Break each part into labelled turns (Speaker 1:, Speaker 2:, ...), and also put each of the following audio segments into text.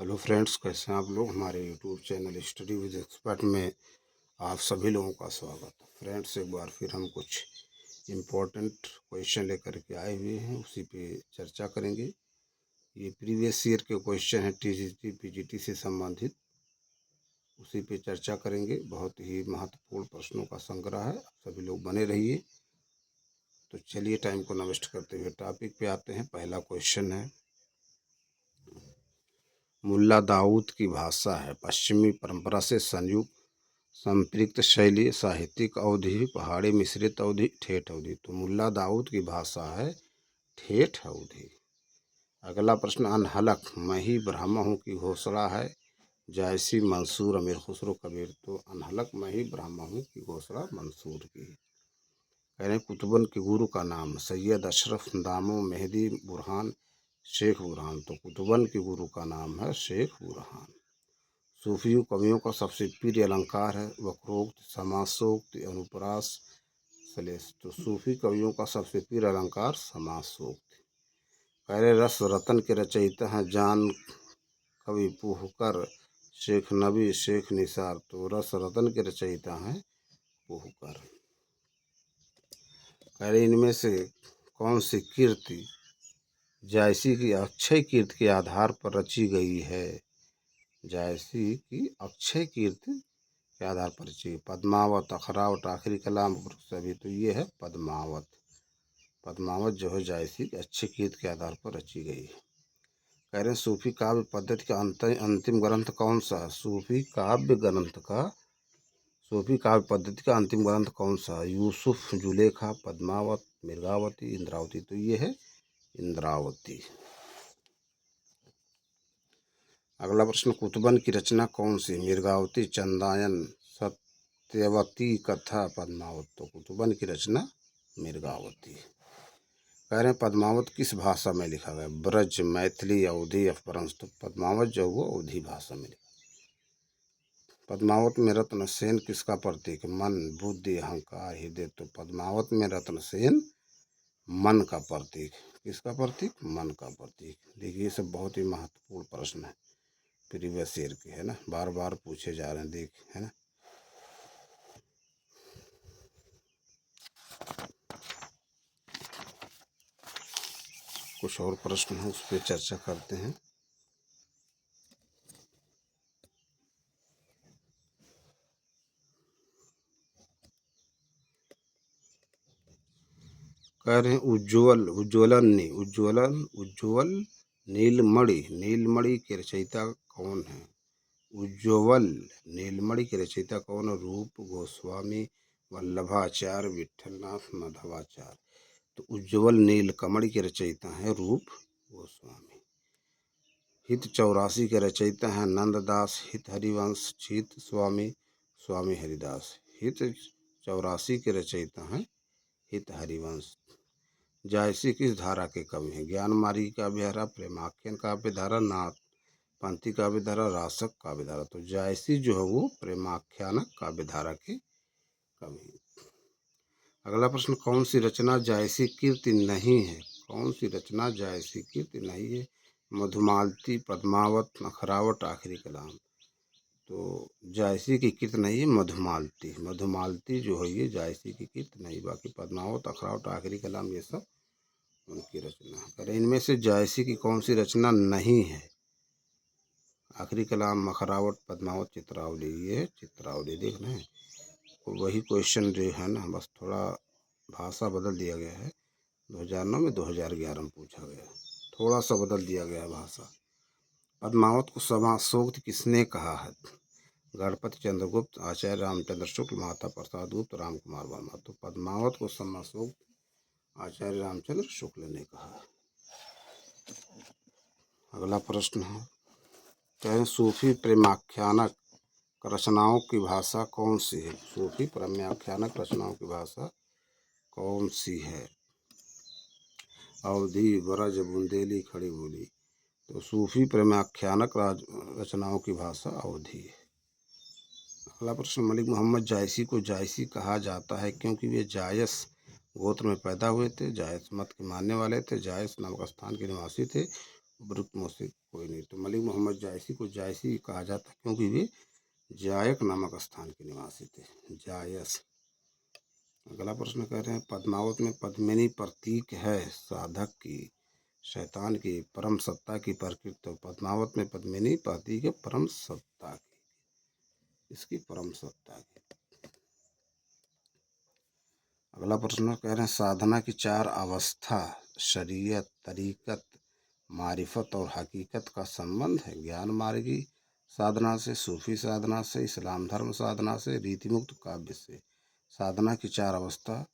Speaker 1: Hello friends, कैसे हैं आप लोग। हमारे YouTube channel study with expert में आप सभी लोगों का स्वागत है। फ्रेंड्स, एक बार फिर हम कुछ इम्पोर्टेंट क्वेश्चन लेकर के आए हुए हैं, उसी पे चर्चा करेंगे। ये प्रीवियस ईयर के क्वेश्चन हैं, टीजीटी पीजीटी से संबंधित, उसी पे चर्चा करेंगे। बहुत ही महत्वपूर्ण प्रश्नों का संग्रह है, आप सभी लोग बने रहिए। तो चलिए, टाइम को न वेस्ट करते हुए टॉपिक पे आते हैं। पहला क्वेश्चन है, मुल्ला दाऊद की भाषा है पश्चिमी परंपरा से संयुक्त संपृक्त शैली, साहित्यिक अवधि, पहाड़ी मिश्रित अवधि, ठेठ अवधि। तो मुल्ला दाऊद की भाषा है ठेठ अवधि। अगला प्रश्न, अनहलक मैं ही ब्राह्मण हूँ की घोषणा है जायसी, मंसूर, अमीर खुसरो, कबीर। तो अनहलक मैं ही ब्राह्मण हूँ की घोषणा मंसूर की। कह रहे हैं कुतुबन के गुरु का नाम, सैयद अशरफ, दामो, मेहदी, बुरहान, शेख बुरहान। तो कुतुबन के गुरु का नाम है शेख बुरहान। सूफी कवियों का सबसे प्रिय अलंकार है वक्रोक्त, समासोक्त, अनुप्रास, सलेस। तो सूफी कवियों का सबसे प्रिय अलंकार समासोक्त। पहले रस रतन के रचयिता हैं जान कवि पुहकर, शेख नबी, शेख निसार। तो रस रतन के रचयिता हैं पुहकर। पहले इनमें से कौन सी कीर्ति जायसी की अक्षय कीर्ति के आधार पर रची गई है। जायसी की अक्षय कीर्ति के आधार पर चाहिए। पद्मावत, अखरावट, आखिरी कलाम, सभी। तो ये है पद्मावत। पद्मावत जो है जायसी की अच्छे कीर्ति के आधार पर रची गई है। कह रहे हैं सूफी काव्य पद्धति का अंतिम ग्रंथ कौन सा है। सूफी काव्य पद्धति का अंतिम ग्रंथ कौन सा है। यूसुफ, जुलेखा, पद्मावत, मिर्गावती, इंद्रावती। तो ये है इंद्रावती। अगला प्रश्न, कुतुबन की रचना कौन सी। मिर्गावती, चंदायन, सत्यवती, कथा, पद्मावत। तो कुतुबन की रचना मिर्गावती। कह रहे हैं पद्मावत किस भाषा में लिखा गया। ब्रज, मैथिली, अवधी, अपभ्रंश। तो पद्मावत जो वो अवधी भाषा में लिखा। पद्मावत में रत्नसेन किसका प्रतीक। मन, बुद्धि, अहंकार, हृदय। तो पद्मावत में रत्नसेन मन का प्रतीक। किसका प्रतीक। मन का प्रतीक। देखिए, ये सब बहुत ही महत्वपूर्ण प्रश्न है, प्रीवियस ईयर के, है ना, बार बार पूछे जा रहे हैं, देख, है ना। कुछ और प्रश्न है, उस पर चर्चा करते हैं। कह रहे हैं उज्ज्वल नीलमणि। नीलमणि के रचयिता कौन है। उज्ज्वल नीलमणि के रचयिता कौन है। रूप गोस्वामी, वल्लभाचार्य, विठलनाथ, माधवाचार्य। तो उज्ज्वल नीलकमणि के रचयिता हैं रूप गोस्वामी। हित 84 के रचयिता हैं नंददास, हित हरिवंश, चित स्वामी, स्वामी हरिदास। हित 84 के रचयिता हैं हित हरिवंश। जायसी किस धारा के कवि हैं। ज्ञानमार्गी काव्य धारा, प्रेमाख्यान काव्य धारा, नाथ पंथी काव्य धारा, रासक काव्य धारा। तो जायसी जो है वो प्रेमाख्यानक काव्य धारा के कवि। अगला प्रश्न, कौन सी रचना जायसी कीर्ति नहीं है। कौन सी रचना जायसी कीर्ति नहीं है। मधुमालती, पद्मावत, अखरावट, आखिरी कलाम। तो जायसी की कीर्ति नहीं है मधुमालती। मधुमालती जो है ये जायसी की कीर्ति नहीं। बाकी पद्मावत, अखरावट, आखिरी कलाम ये सब उनकी रचना है। अरे इनमें से जायसी की कौन सी रचना नहीं है। आखिरी कलाम, अखरावट, पद्मावत, चित्रावली। ये चित्रावली। देख रहे हैं, वही क्वेश्चन जो है ना, बस थोड़ा भाषा बदल दिया गया है। 2009 में 2011 में पूछा गया, थोड़ा सा बदल दिया गया है भाषा। पद्मावत को समासोक्त किसने कहा है। गणपति चंद्रगुप्त, आचार्य रामचंद्र शुक्ल, माता प्रसाद गुप्त, राम कुमार वर्मा। तो पद्मावत को समासोक्त आचार्य रामचंद्र शुक्ल ने कहा है। अगला प्रश्न है, कहें सूफी प्रेमाख्यानक रचनाओं की भाषा कौन सी है। सूफी प्रेमाख्यानक रचनाओं की भाषा कौन सी है। अवधी, ब्रज, बुंदेली, खड़ी बोली। तो सूफी प्रेमाख्यानक रचनाओं की भाषा अवधी है। अगला प्रश्न, मलिक मोहम्मद जायसी को जायसी कहा जाता है क्योंकि वे जायस गोत्र में पैदा हुए थे, जायस मत के मानने वाले थे, जायस नामक स्थान के निवासी थे उपरुक्त में से कोई नहीं। तो मलिक मोहम्मद जायसी को जायसी कहा जाता क्योंकि वे जायक नामक स्थान के निवासी थे। जायस। अगला प्रश्न कह रहे हैं पद्मावत में पद्मिनी प्रतीक है साधक की, शैतान की, परम सत्ता की प्रकृति। तो पद्मावत में पद्मिनी प्रतीक है परम सत्ता की, इसकी परम सत्ता की। अगला प्रश्न कह रहे हैं साधना की चार अवस्था शरीयत, तरीकत, मारिफत और हकीकत का संबंध है ज्ञान मार्गी साधना से, सूफी साधना से, इस्लाम धर्म साधना से, रीतिमुक्त काव्य से। साधना की चार अवस्था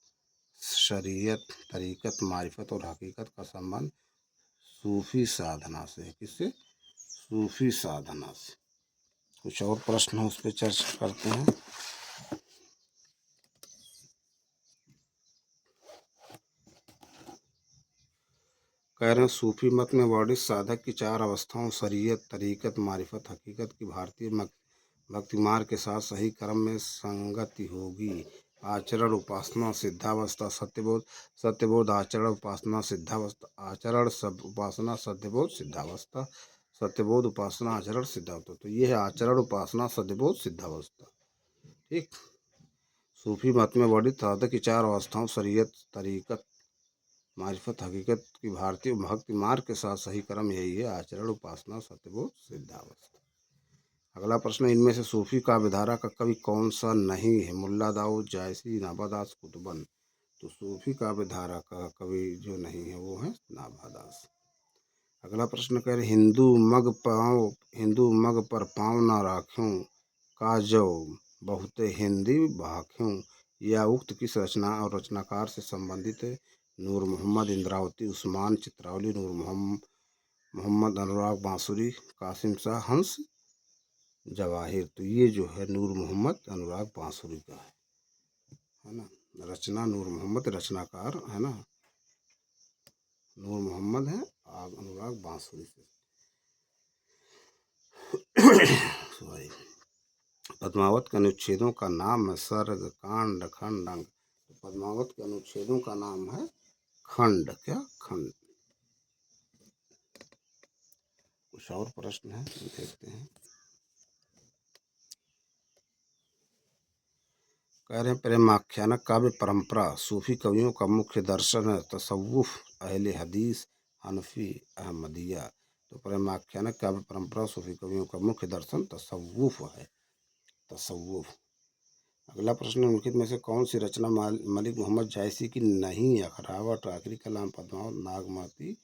Speaker 1: शरीयत, तरीकत, मारिफत और हकीकत का संबंध सूफी साधना से। किससे? सूफी साधना से। कुछ और प्रश्न उस पर चर्चा करते हैं। कह रहे हैं सूफी मत में वर्णित साधक की चार अवस्थाओं शरीयत, तरीकत, मारिफत, हकीकत की भारतीय भक्ति मार्ग के साथ सही क्रम में संगति होगी। आचरण, उपासना, सिद्धावस्था, सत्यबोध। सत्यबोध, आचरण, उपासना, सिद्धावस्था। आचरण, सब उपासना, सत्यबोध, सिद्धावस्था। सत्यबोध, उपासना, आचरण, सिद्धावस्था। तो ये है आचरण, उपासना, सत्यबोध, सिद्धावस्था। ठीक। सूफी मत में वर्णित साधक की चार अवस्थाओं शरीयत, तरीकत, मारिफत, हकीकत की भारतीय भक्ति मार्ग के साथ सही क्रम यही है आचरण, उपासना, सत्यबोध, सिद्धावस्था। अगला प्रश्न इनमें से सूफी काव्यधारा का कवि कौन सा नहीं है? मुल्ला दाऊद, जायसी, नाभादास, कुतुबन। तो सूफी काव्यधारा का कवि जो नहीं है वो है नाभादास। अगला प्रश्न कह रहे हिंदू मग पर पाँव न राख्यूं का जो बहुते हिंदी भाख्यूं। यह उक्त किस रचना और रचनाकार से संबंधित है? नूर मोहम्मद, इंद्रावती, उस्मान चित्रावली, नूर मोहम्मद अनुराग बांसुरी, कासिम शाह हंस जवाहिर। तो ये जो है नूर मोहम्मद अनुराग बांसुरी का है ना। रचना नूर मोहम्मद, रचनाकार है ना नूर मोहम्मद है अनुराग बांसुरी से। सॉरी। पद्मावत के अनुच्छेदों का नाम है सर्ग, कांड, खंड, अंग। तो पद्मावत के अनुच्छेदों का नाम है खंड। क्या? खंड। कुछ और प्रश्न है देखते हैं। कह रहे हैं प्रेमाख्यानक काव्य परंपरा सूफी कवियों का मुख्य दर्शन है तसव्वुफ, अहले हदीस, हनफी, अहमदिया। तो प्रेमाख्यानक काव्य परंपरा सूफी कवियों का मुख्य दर्शन तसव्वुफ है। तसव्वुफ। अगला प्रश्न निम्नलिखित में से कौन सी रचना मलिक मोहम्मद जायसी की नहीं? अखरावट, आखिरी कलाम, पद्मावत, नागमती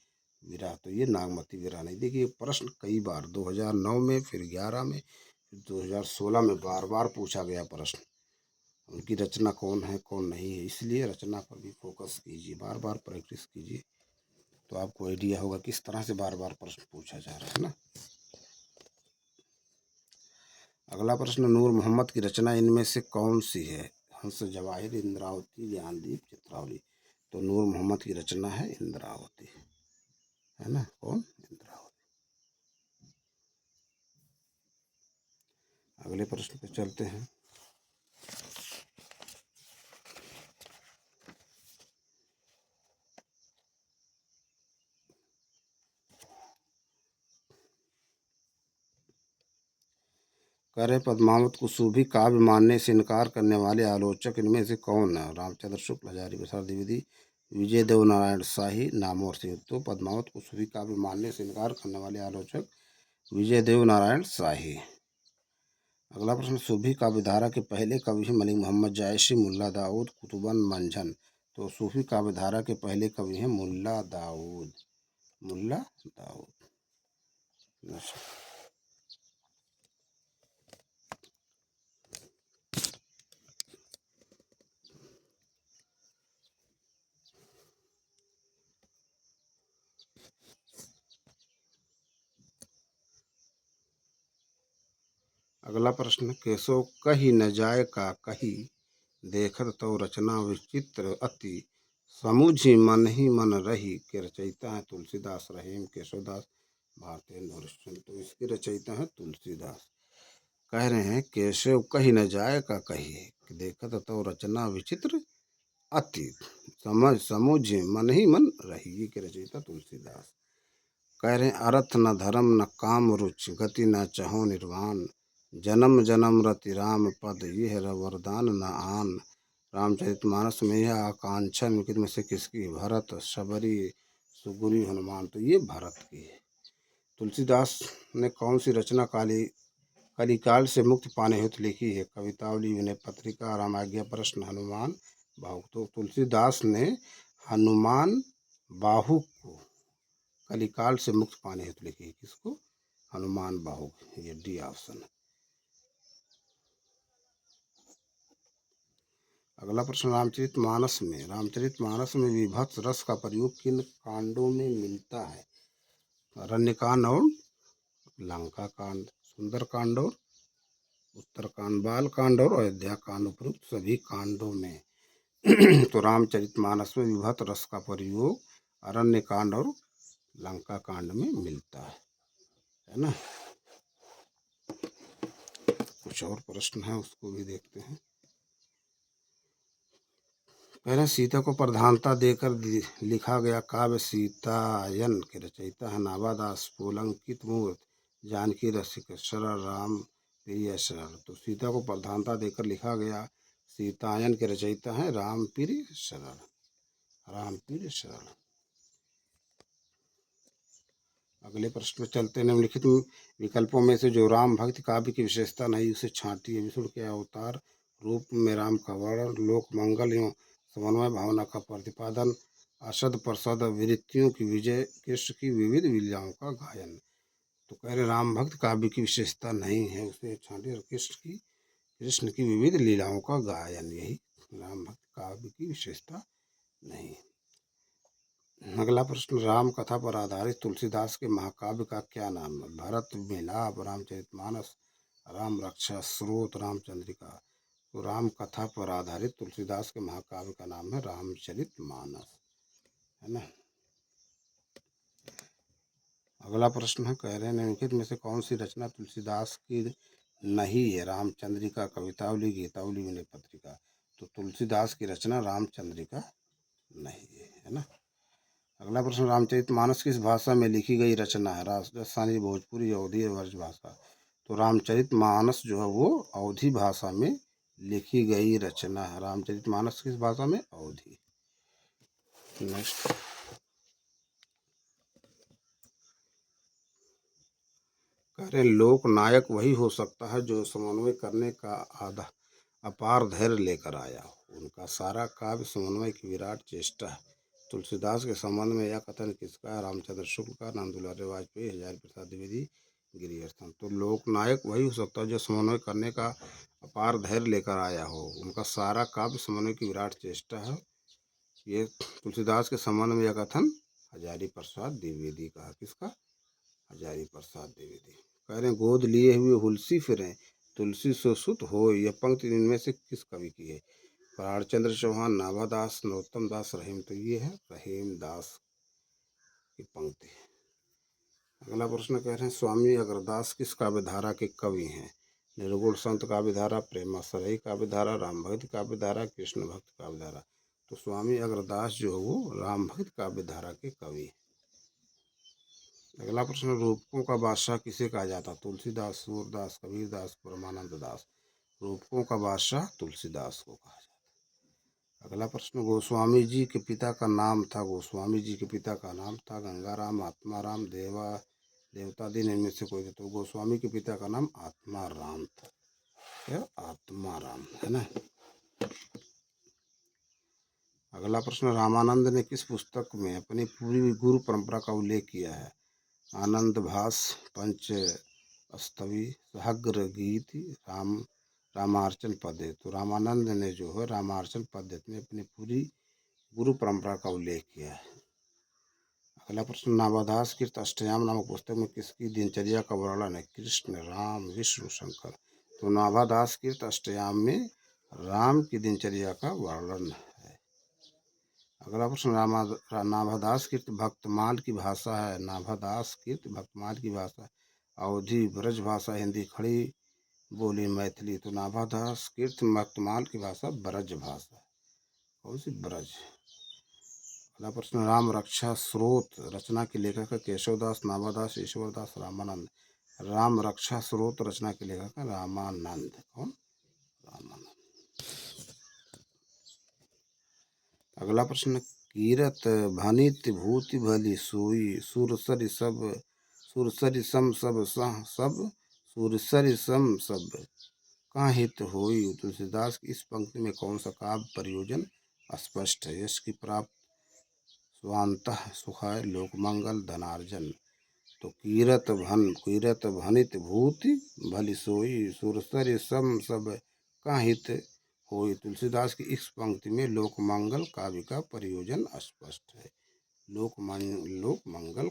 Speaker 1: विरह। तो ये नागमती विरह नहीं। देखिए प्रश्न कई बार 2009 में, फिर 11 में, फिर 2016 में बार बार पूछा गया प्रश्न। उनकी रचना कौन है कौन नहीं है, इसलिए रचना पर भी फोकस कीजिए, बार बार प्रैक्टिस कीजिए तो आपको आइडिया होगा किस तरह से बार बार प्रश्न पूछा जा रहा है ना। अगला प्रश्न नूर मोहम्मद की रचना इनमें से कौन सी है? हंस जवाहिर, इंद्रावती, ज्ञानदीप, चित्रावली। तो नूर मोहम्मद की रचना है इंद्रावती, है ना। कौन? इंद्रावती। अगले प्रश्न पे चलते हैं। कह रहे पद्मावत को सूफी काव्य मानने से इनकार करने वाले आलोचक इनमें से कौन है? रामचंद्र शुक्ल, हजारी प्रसाद द्विवेदी, विजय देव नारायण शाही, नामवर सिंह। तो पद्मावत को सूफी काव्य मानने से इनकार करने वाले आलोचक विजय देव नारायण शाही। अगला प्रश्न सूफी काव्यधारा के पहले कवि हैं मलिक मोहम्मद जायसी, मुल्ला दाऊद, कुतुबन, मंझन। तो सूफी काव्यधारा के पहले कवि हैं मुल्ला दाऊद। मुल्ला दाऊद। अगला प्रश्न केशव कही न जाय का कही देखत तो रचना विचित्र अति समुझी मन ही मन रही के रचयिता है तुलसीदास। रहीम केशवदास, भारतेंदु। तो इसके रचयिता है तुलसीदास। कह रहे हैं केशव कही न जाय का कही देखत तो रचना विचित्र अति समझ समुझ मन ही मन रही के रचयिता तुलसीदास। कह रहे हैं अर्थ न धर्म न काम रुचि गति न चाहो निर्वाण जन्म जन्म रति राम पद यह वरदान न आन। रामचरितमानस में यह आकांक्षा निम्नलिखित में से किसकी? भरत, शबरी, सुग्रीव, हनुमान। तो ये भरत की है। तुलसीदास ने कौन सी रचना कलिकाल से मुक्ति पाने हेतु लिखी है? कवितावली, विनय पत्रिका, रामाज्ञा प्रश्न, हनुमान बाहुक। तो तुलसीदास ने हनुमान बाहुक को कलिकाल से मुक्ति पाने हेतु लिखी है। किसको? हनुमान बाहुक। ये डी ऑप्शन है। अगला प्रश्न, रामचरितमानस में विभत्स रस का प्रयोग किन कांडों में मिलता है? अरण्यकांड और लंका कांड, सुंदर कांड और उत्तरकांड, बाल कांड और अयोध्या कांड, उपरोक्त सभी कांडों में। तो रामचरितमानस में विभत्स रस का प्रयोग अरण्य कांड और लंका कांड में मिलता है ना। कुछ और प्रश्न है, उसको भी देखते हैं। पहले सीता को प्रधानता देकर लिखा गया काव्य सीतायन के रचयिता है नाभादास। पुलंकित मूर्ति जानकी रसिक सरल राम प्रिय सरल। तो सीता को प्रधानता देकर लिखा गया सीतायन के रचयिता है राम प्रिय सरल। अगले प्रश्न में चलते हैं। निम्नलिखित विकल्पों में से जो राम भक्ति काव्य की विशेषता नहीं उसे छांटिए। विष्णु के अवतार रूप में राम का वर्णन, लोक मंगल एवं समन्वय भावना का प्रतिपादन, असद प्रसद वृत्तियों की विजय, कृष्ण की विविध लीलाओं का गायन। तो कह रहे राम भक्त काव्य की विशेषता नहीं है, उसे छांटिए। और कृष्ण की विविध लीलाओं का गायन, यही राम भक्त काव्य की विशेषता नहीं। अगला प्रश्न, राम कथा पर आधारित तुलसीदास के महाकाव्य का क्या नाम है? भरत मिलाप, रामचरितमानस, राम रक्षा, स्रोत, रामचंद्रिका। तो राम कथा पर आधारित तुलसीदास के महाकाव्य का नाम है रामचरितमानस, है ना। अगला प्रश्न है, कह रहे हैं निम्नलिखित में से कौन सी रचना तुलसीदास की नहीं है? रामचंद्रिका, कवितावली, गीतावली, विनय पत्रिका। तो तुलसीदास की रचना रामचंद्रिका नहीं है ना। अगला प्रश्न, रामचरितमानस किस भाषा में लिखी गई रचना है? राजस्थानी, भोजपुरी, अवधी, ब्रज भाषा। तो रामचरितमानस जो है वो अवधी भाषा में लिखी गई रचना है। रामचरितमानस किस भाषा में? अवधी। नेक्स्ट, कह रहे लोक नायक वही हो सकता है जो समन्वय करने का अपार धैर्य लेकर आया हो। उनका सारा काव्य समन्वय की विराट चेष्टा है। तुलसीदास के संबंध में यह कथन किसका है? रामचंद्र शुक्ल का, नंदुलाल वाजपेयी, हजारी प्रसाद द्विवेदी, गिरिवर्धन। तो लोकनायक वही हो सकता है जो समन्वय करने का अपार धैर्य लेकर आया हो। उनका सारा काव्य समन्वय की विराट चेष्टा है। ये तुलसीदास के संबंध में यह कथन हजारी प्रसाद द्विवेदी का। किसका? हजारी प्रसाद द्विवेदी। कह रहे हैं गोद लिए हुए हुलसी फिरें तुलसी सो सुत हो। यह पंक्ति इनमें से किस कवि की है? प्राणचंद्र चौहान, नाभादास, नरोत्तम दास, रहीम। तो ये है रहीम दास की पंक्ति है। अगला प्रश्न कह रहे हैं स्वामी अग्रदास किस काव्यधारा के कवि हैं? निर्गुण संत काव्यधारा, प्रेमाश्रयी काव्यधारा, राम भक्ति काव्यधारा, कृष्ण भक्त काव्यधारा। तो स्वामी अग्रदास जो है वो राम भक्त काव्यधारा के कवि है। अगला प्रश्न, रूपकों का बादशाह किसे कहा जाता? तुलसीदास, सूरदास, कबीरदास, परमानंद दास। रूपकों का बादशाह तुलसीदास को कहा जाता। अगला प्रश्न, गोस्वामी जी के पिता का नाम था? गोस्वामी जी के पिता का नाम था गंगाराम, आत्माराम, देवतादीन इनमें से कोई। तो गोस्वामी के पिता का नाम आत्माराम था। क्या? आत्माराम, है ना। अगला प्रश्न, रामानंद ने किस पुस्तक में अपनी पूरी गुरु परंपरा का उल्लेख किया है? आनंद भास, पंचस्तवी, सहग्र गीत, रामार्चन पद्य। तो रामानंद ने जो है रामार्चन पद्य में अपनी पूरी गुरु परंपरा का उल्लेख किया है। अगला प्रश्न, नाभादास कृत अष्टयाम नामक पुस्तक में किसकी दिनचर्या का वर्णन है? कृष्ण, राम, विष्णु, शंकर। तो नाभादास कृत अष्टयाम में राम की दिनचर्या का वर्णन है। अगला प्रश्न, नाभादास कृत भक्तमाल की भाषा है? नाभादास कृत भक्तमाल की भाषा अवधी, ब्रज भाषा, हिंदी, खड़ी बोली, मैथिली। तो नाभादास कृत भक्तमाल की भाषा ब्रज भाषा। कौन सी? ब्रज। अगला प्रश्न, राम रक्षा स्रोत रचना के लेखक है केशवदास, नाभादास, ईश्वरदास, रामानंद। राम रक्षा स्रोत रचना के लेखक है रामानंद। कौन? रामानंद। अगला प्रश्न, कीरत भनित भूति भली सोई, सुरसरि सब सुरसरि सम सब सब सुरसरि सम सब काहित होई। तुलसीदास की इस पंक्ति में कौन सा काव्य प्रयोजन स्पष्ट है? यश की प्राप्त, स्वांतः सुखाय, लोकमंगल, धनार्जन। तो कीरत भनित भूति भली सोई, सुरसरि सम सब काहित होई। तुलसीदास की इस पंक्ति में लोकमंगल काव्य का प्रयोजन स्पष्ट है। लोकमंगल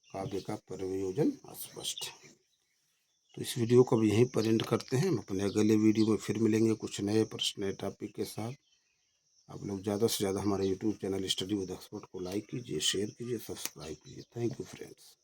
Speaker 1: काव्य का प्रयोजन स्पष्ट है। तो इस वीडियो को अब यहीं पर एंड करते हैं। हम अपने अगले वीडियो में फिर मिलेंगे कुछ नए प्रश्न, नए टॉपिक के साथ। आप लोग ज़्यादा से ज़्यादा हमारे YouTube channel study with expert को लाइक कीजिए, शेयर कीजिए, सब्सक्राइब कीजिए। Thank you friends.